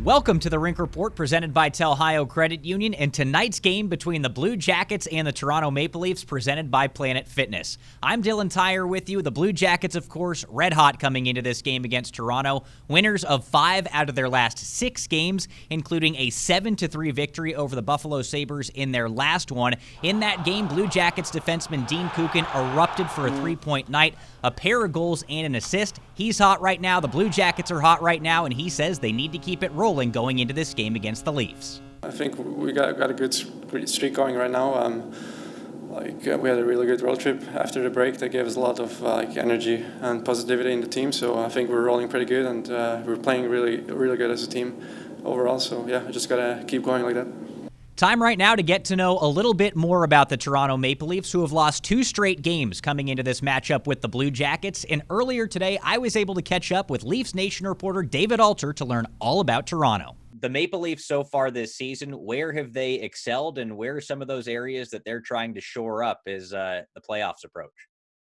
Welcome to the Rink Report presented by Telhio Credit Union and tonight's game between the Blue Jackets and the Toronto Maple Leafs presented by Planet Fitness. I'm Dylan Tyre with you. The Blue Jackets, of course, red hot coming into this game against Toronto. Winners of 5 out of their last 6 games, including a 7-3 victory over the Buffalo Sabres in their last one. In that game, Blue Jackets defenseman Dean Kukin erupted for a 3-point night, a pair of goals and an assist. He's hot right now. The Blue Jackets are hot right now, and he says they need to keep it rolling going into this game against the Leafs. I think we got a good streak going right now. We had a really good road trip after the break that gave us a lot of energy and positivity in the team. So I think we're rolling pretty good, and we're playing really good as a team overall. So yeah, I just gotta keep going like that. Time right now to get to know a little bit more about the Toronto Maple Leafs, who have lost 2 straight games coming into this matchup with the Blue Jackets. And earlier today, I was able to catch up with Leafs Nation reporter David Alter to learn all about Toronto. The Maple Leafs so far this season, where have they excelled, and where are some of those areas that they're trying to shore up as the playoffs approach?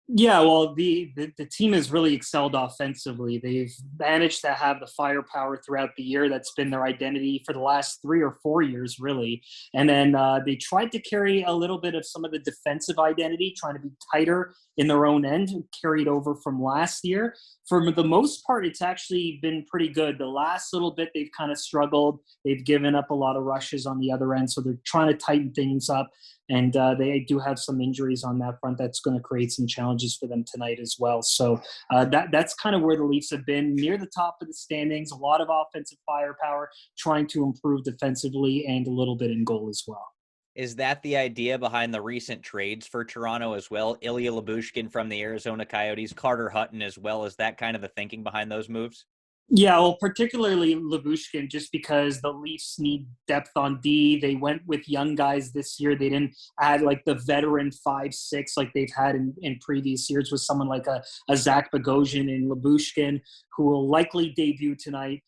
Yeah, well, the team has really excelled offensively. They've managed to have the firepower throughout the year. That's been their identity for the last 3 or 4 years, really. And then they tried to carry a little bit of some of the defensive identity, trying to be tighter in their own end, carried over from last year. For the most part, it's actually been pretty good. The last little bit, they've kind of struggled. They've given up a lot of rushes on the other end, so they're trying to tighten things up. And they do have some injuries on that front that's going to create some challenges for them tonight as well. So that's kind of where the Leafs have been, near the top of the standings, a lot of offensive firepower, trying to improve defensively and a little bit in goal as well. Is that the idea behind the recent trades for Toronto as well? Ilya Lyubushkin from the Arizona Coyotes, Carter Hutton as well. Is that kind of the thinking behind those moves? Yeah, well, particularly Lyubushkin, just because the Leafs need depth on D. They went with young guys this year. They didn't add like the veteran 5-6 like they've had in previous years with someone like a Zach Bogosian and Lyubushkin, who will likely debut tonight.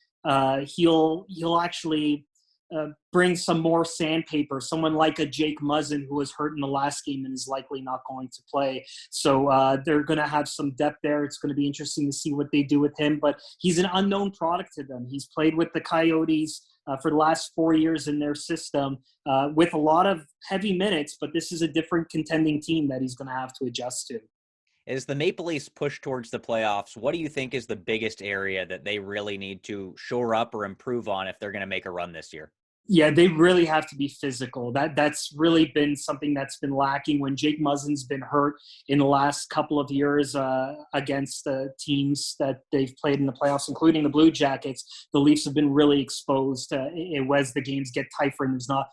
He'll actually bring some more sandpaper, someone like a Jake Muzzin who was hurt in the last game and is likely not going to play. So they're going to have some depth there. It's going to be interesting to see what they do with him, but he's an unknown product to them. He's played with the Coyotes for the last 4 years in their system with a lot of heavy minutes, but this is a different contending team that he's going to have to adjust to. As the Maple Leafs push towards the playoffs, what do you think is the biggest area that they really need to shore up or improve on if they're going to make a run this year? Yeah, they really have to be physical. That's really been something that's been lacking when Jake Muzzin's been hurt in the last couple of years against the teams that they've played in the playoffs, including the Blue Jackets. The Leafs have been really exposed as the games get tougher and there's not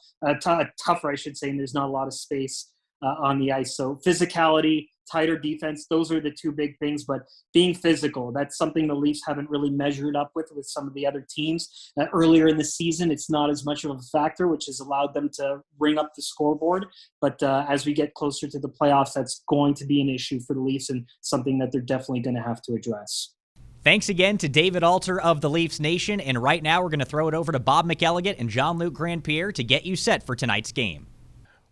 tougher, I should say, and there's not a lot of space on the ice. So physicality, tighter defense, those are the 2 big things. But being physical, that's something the Leafs haven't really measured up with some of the other teams. Earlier in the season, it's not as much of a factor, which has allowed them to ring up the scoreboard. But as we get closer to the playoffs, that's going to be an issue for the Leafs and something that they're definitely going to have to address. Thanks again to David Alter of the Leafs Nation. And right now, we're going to throw it over to Bob McElligott and Jean-Luc Grandpierre to get you set for tonight's game.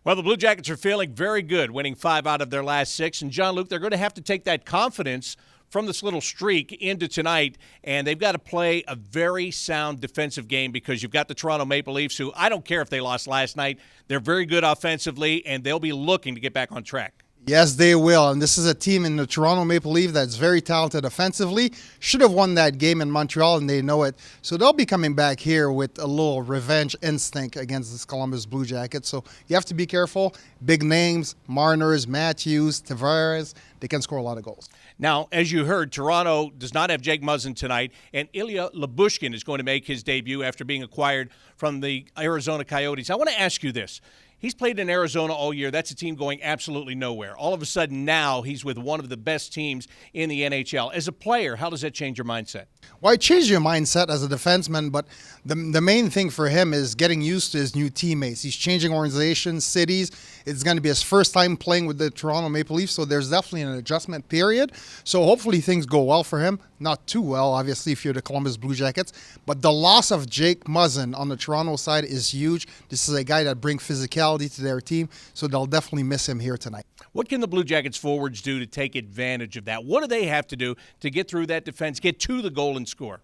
Well, the Blue Jackets are feeling very good, winning 5 out of their last 6. And, Jean-Luc, they're going to have to take that confidence from this little streak into tonight, and they've got to play a very sound defensive game because you've got the Toronto Maple Leafs, who I don't care if they lost last night. They're very good offensively, and they'll be looking to get back on track. Yes, they will. And this is a team in the Toronto Maple Leafs that's very talented offensively. Should have won that game in Montreal, and they know it. So they'll be coming back here with a little revenge instinct against this Columbus Blue Jackets. So you have to be careful. Big names, Marners, Matthews, Tavares, they can score a lot of goals. Now, as you heard, Toronto does not have Jake Muzzin tonight, and Ilya Lyubushkin is going to make his debut after being acquired from the Arizona Coyotes. I want to ask you this. He's played in Arizona all year. That's a team going absolutely nowhere. All of a sudden now he's with one of the best teams in the NHL. As a player, how does that change your mindset? Well, it changed your mindset as a defenseman, but the main thing for him is getting used to his new teammates. He's changing organizations, cities. It's going to be his first time playing with the Toronto Maple Leafs, so there's definitely an adjustment period. So hopefully things go well for him. Not too well, obviously, if you're the Columbus Blue Jackets. But the loss of Jake Muzzin on the Toronto side is huge. This is a guy that brings physicality to their team, so they'll definitely miss him here tonight. What can the Blue Jackets forwards do to take advantage of that? What do they have to do to get through that defense, get to the goal and score?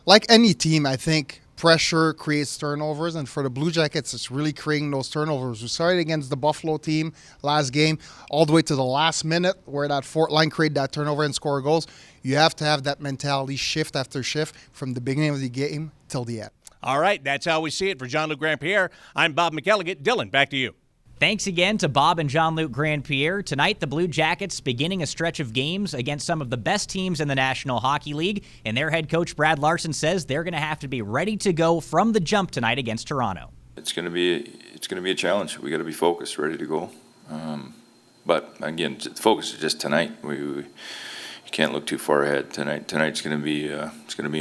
Like any team, I think pressure creates turnovers, and for the Blue Jackets, it's really creating those turnovers. We started against the Buffalo team last game, all the way to the last minute, where that fourth line created that turnover and score goals. You have to have that mentality shift after shift from the beginning of the game till the end. All right, that's how we see it. For Jean-Luc Grandpierre, I'm Bob McElligott. Dylan, back to you. Thanks again to Bob and Jean-Luc Grandpierre. Tonight, the Blue Jackets beginning a stretch of games against some of the best teams in the National Hockey League, and their head coach Brad Larson says they're going to have to be ready to go from the jump tonight against Toronto. It's going to be a challenge. We got to be focused, ready to go. But again, the focus is just tonight. You can't look too far ahead tonight. Tonight's going to be a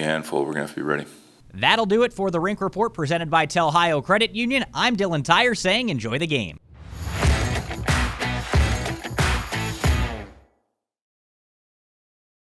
handful. We're going to have to be ready. That'll do it for the Rink Report presented by Tel Ohio Credit Union. I'm Dylan Tyre saying enjoy the game.